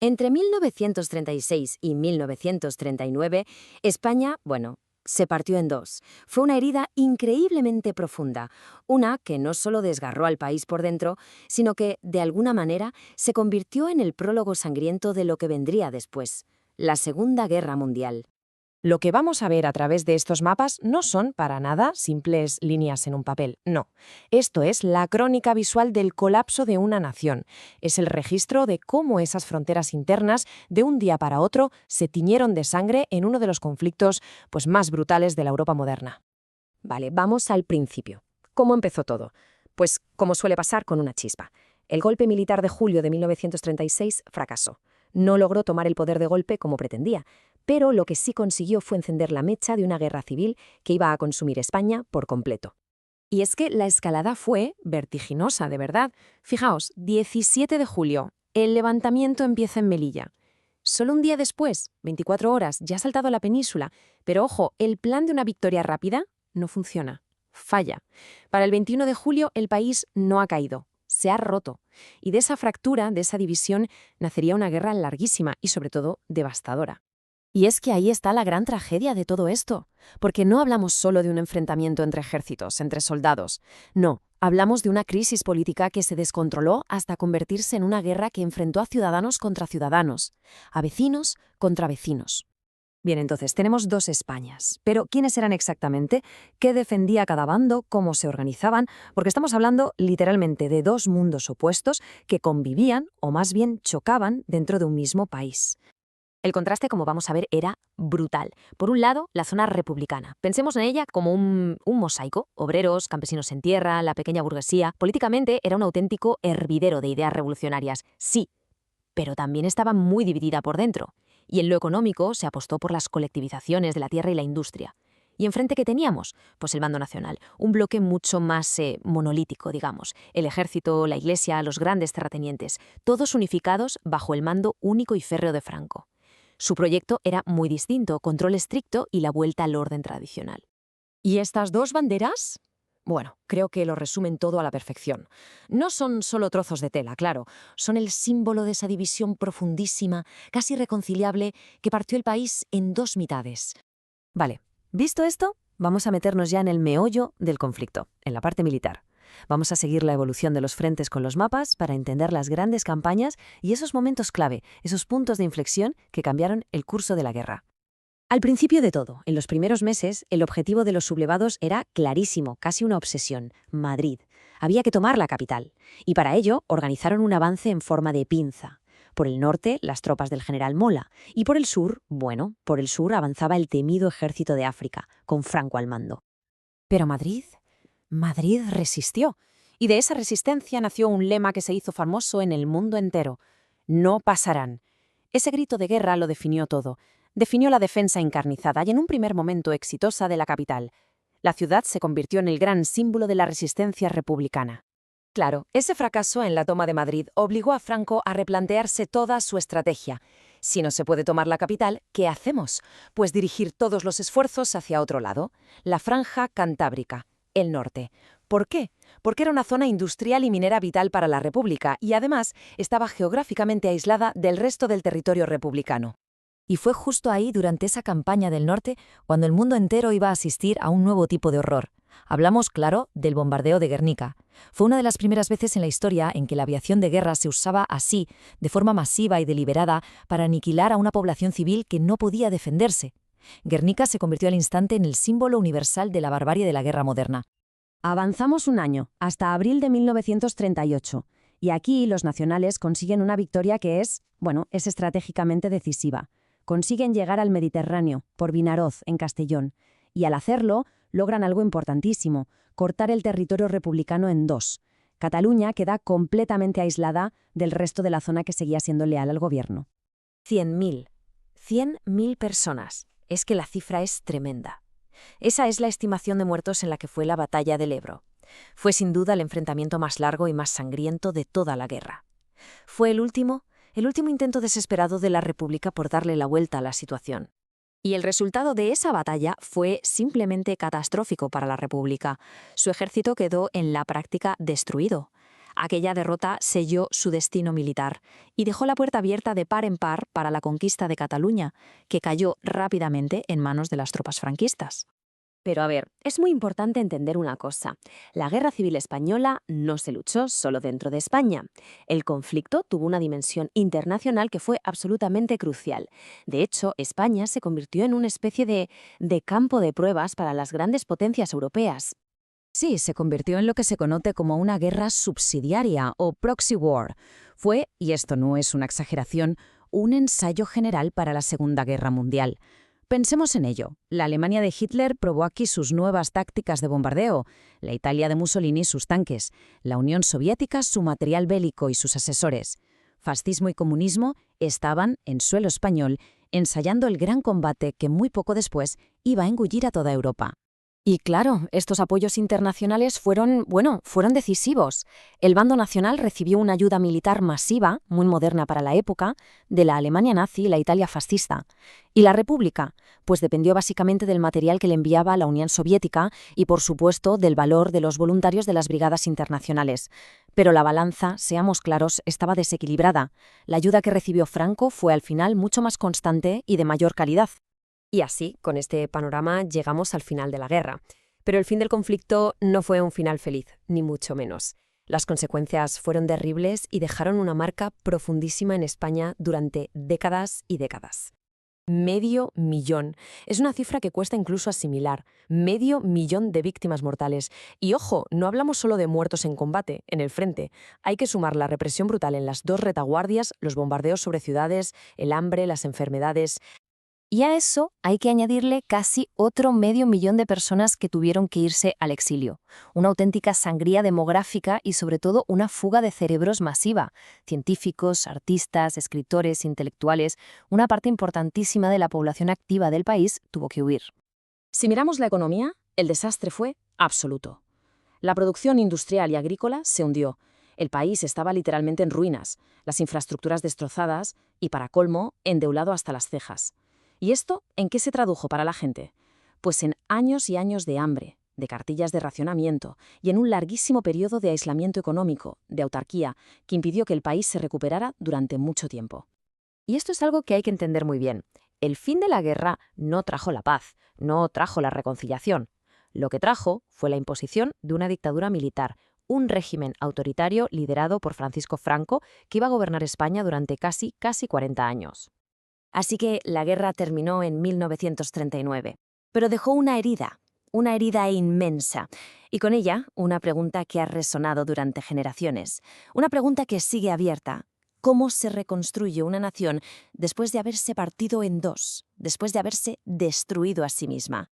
Entre 1936 y 1939, España, se partió en dos. Fue una herida increíblemente profunda, una que no solo desgarró al país por dentro, sino que, de alguna manera, se convirtió en el prólogo sangriento de lo que vendría después, la Segunda Guerra Mundial. Lo que vamos a ver a través de estos mapas no son, para nada, simples líneas en un papel, no. Esto es la crónica visual del colapso de una nación. Es el registro de cómo esas fronteras internas, de un día para otro, se tiñeron de sangre en uno de los conflictos más brutales de la Europa moderna. Vale, vamos al principio. ¿Cómo empezó todo? Pues como suele pasar con una chispa. El golpe militar de julio de 1936 fracasó. No logró tomar el poder de golpe como pretendía, pero lo que sí consiguió fue encender la mecha de una guerra civil que iba a consumir España por completo. Y es que la escalada fue vertiginosa, de verdad. Fijaos, 17 de julio, el levantamiento empieza en Melilla. Solo un día después, 24 horas, ya ha saltado a la península. Pero ojo, el plan de una victoria rápida no funciona. Falla. Para el 21 de julio, el país no ha caído. Se ha roto. Y de esa fractura, de esa división, nacería una guerra larguísima y, sobre todo, devastadora. Y es que ahí está la gran tragedia de todo esto, porque no hablamos solo de un enfrentamiento entre ejércitos, entre soldados. No, hablamos de una crisis política que se descontroló hasta convertirse en una guerra que enfrentó a ciudadanos contra ciudadanos, a vecinos contra vecinos. Bien, entonces tenemos dos Españas, pero ¿quiénes eran exactamente? ¿Qué defendía cada bando? ¿Cómo se organizaban? Porque estamos hablando literalmente de dos mundos opuestos que convivían, o más bien chocaban, dentro de un mismo país. El contraste, como vamos a ver, era brutal. Por un lado, la zona republicana. Pensemos en ella como un mosaico. Obreros, campesinos en tierra, la pequeña burguesía. Políticamente era un auténtico hervidero de ideas revolucionarias, sí, pero también estaba muy dividida por dentro. Y en lo económico se apostó por las colectivizaciones de la tierra y la industria. ¿Y enfrente qué teníamos? Pues el bando nacional, un bloque mucho más monolítico, digamos. El ejército, la iglesia, los grandes terratenientes, todos unificados bajo el mando único y férreo de Franco. Su proyecto era muy distinto, control estricto y la vuelta al orden tradicional. ¿Y estas dos banderas? Bueno, creo que lo resumen todo a la perfección. No son solo trozos de tela, claro, son el símbolo de esa división profundísima, casi irreconciliable, que partió el país en dos mitades. Vale, visto esto, vamos a meternos ya en el meollo del conflicto, en la parte militar. Vamos a seguir la evolución de los frentes con los mapas para entender las grandes campañas y esos momentos clave, esos puntos de inflexión que cambiaron el curso de la guerra. Al principio de todo, en los primeros meses, el objetivo de los sublevados era clarísimo, casi una obsesión: Madrid. Había que tomar la capital. Y para ello organizaron un avance en forma de pinza. Por el norte, las tropas del general Mola. Y por el sur, por el sur avanzaba el temido ejército de África, con Franco al mando. Pero Madrid resistió. Y de esa resistencia nació un lema que se hizo famoso en el mundo entero: no pasarán. Ese grito de guerra lo definió todo. Definió la defensa encarnizada y en un primer momento exitosa de la capital. La ciudad se convirtió en el gran símbolo de la resistencia republicana. Claro, ese fracaso en la toma de Madrid obligó a Franco a replantearse toda su estrategia. Si no se puede tomar la capital, ¿qué hacemos? Pues dirigir todos los esfuerzos hacia otro lado, la franja cantábrica, el norte. ¿Por qué? Porque era una zona industrial y minera vital para la República y además estaba geográficamente aislada del resto del territorio republicano. Y fue justo ahí, durante esa campaña del norte, cuando el mundo entero iba a asistir a un nuevo tipo de horror. Hablamos, claro, del bombardeo de Guernica. Fue una de las primeras veces en la historia en que la aviación de guerra se usaba así, de forma masiva y deliberada, para aniquilar a una población civil que no podía defenderse. Guernica se convirtió al instante en el símbolo universal de la barbarie de la guerra moderna. Avanzamos un año, hasta abril de 1938, y aquí los nacionales consiguen una victoria que es estratégicamente decisiva. Consiguen llegar al Mediterráneo, por Vinaroz, en Castellón, y al hacerlo logran algo importantísimo: cortar el territorio republicano en dos. Cataluña queda completamente aislada del resto de la zona que seguía siendo leal al gobierno. 100.000. 100.000 personas. Es que la cifra es tremenda. Esa es la estimación de muertos en la que fue la batalla del Ebro. Fue sin duda el enfrentamiento más largo y más sangriento de toda la guerra. Fue el último intento desesperado de la República por darle la vuelta a la situación. Y el resultado de esa batalla fue simplemente catastrófico para la República. Su ejército quedó en la práctica destruido. Aquella derrota selló su destino militar y dejó la puerta abierta de par en par para la conquista de Cataluña, que cayó rápidamente en manos de las tropas franquistas. Pero a ver, es muy importante entender una cosa. La Guerra Civil Española no se luchó solo dentro de España. El conflicto tuvo una dimensión internacional que fue absolutamente crucial. De hecho, España se convirtió en una especie de campo de pruebas para las grandes potencias europeas. Sí, se convirtió en lo que se conoce como una guerra subsidiaria o proxy war. Fue, y esto no es una exageración, un ensayo general para la Segunda Guerra Mundial. Pensemos en ello. La Alemania de Hitler probó aquí sus nuevas tácticas de bombardeo, la Italia de Mussolini sus tanques, la Unión Soviética su material bélico y sus asesores. Fascismo y comunismo estaban, en suelo español, ensayando el gran combate que muy poco después iba a engullir a toda Europa. Y claro, estos apoyos internacionales fueron decisivos. El bando nacional recibió una ayuda militar masiva, muy moderna para la época, de la Alemania nazi y la Italia fascista. ¿Y la República? Pues dependió básicamente del material que le enviaba la Unión Soviética y, por supuesto, del valor de los voluntarios de las brigadas internacionales. Pero la balanza, seamos claros, estaba desequilibrada. La ayuda que recibió Franco fue al final mucho más constante y de mayor calidad. Y así, con este panorama, llegamos al final de la guerra. Pero el fin del conflicto no fue un final feliz, ni mucho menos. Las consecuencias fueron terribles y dejaron una marca profundísima en España durante décadas y décadas. 500.000. Es una cifra que cuesta incluso asimilar. 500.000 de víctimas mortales. Y ojo, no hablamos solo de muertos en combate, en el frente. Hay que sumar la represión brutal en las dos retaguardias, los bombardeos sobre ciudades, el hambre, las enfermedades. Y a eso hay que añadirle casi otro 500.000 de personas que tuvieron que irse al exilio. Una auténtica sangría demográfica y sobre todo una fuga de cerebros masiva. Científicos, artistas, escritores, intelectuales, una parte importantísima de la población activa del país tuvo que huir. Si miramos la economía, el desastre fue absoluto. La producción industrial y agrícola se hundió. El país estaba literalmente en ruinas, las infraestructuras destrozadas y, para colmo, endeudado hasta las cejas. ¿Y esto en qué se tradujo para la gente? Pues en años y años de hambre, de cartillas de racionamiento y en un larguísimo periodo de aislamiento económico, de autarquía, que impidió que el país se recuperara durante mucho tiempo. Y esto es algo que hay que entender muy bien. El fin de la guerra no trajo la paz, no trajo la reconciliación. Lo que trajo fue la imposición de una dictadura militar, un régimen autoritario liderado por Francisco Franco, que iba a gobernar España durante casi 40 años. Así que la guerra terminó en 1939, pero dejó una herida inmensa, y con ella una pregunta que ha resonado durante generaciones, una pregunta que sigue abierta. ¿Cómo se reconstruye una nación después de haberse partido en dos, después de haberse destruido a sí misma?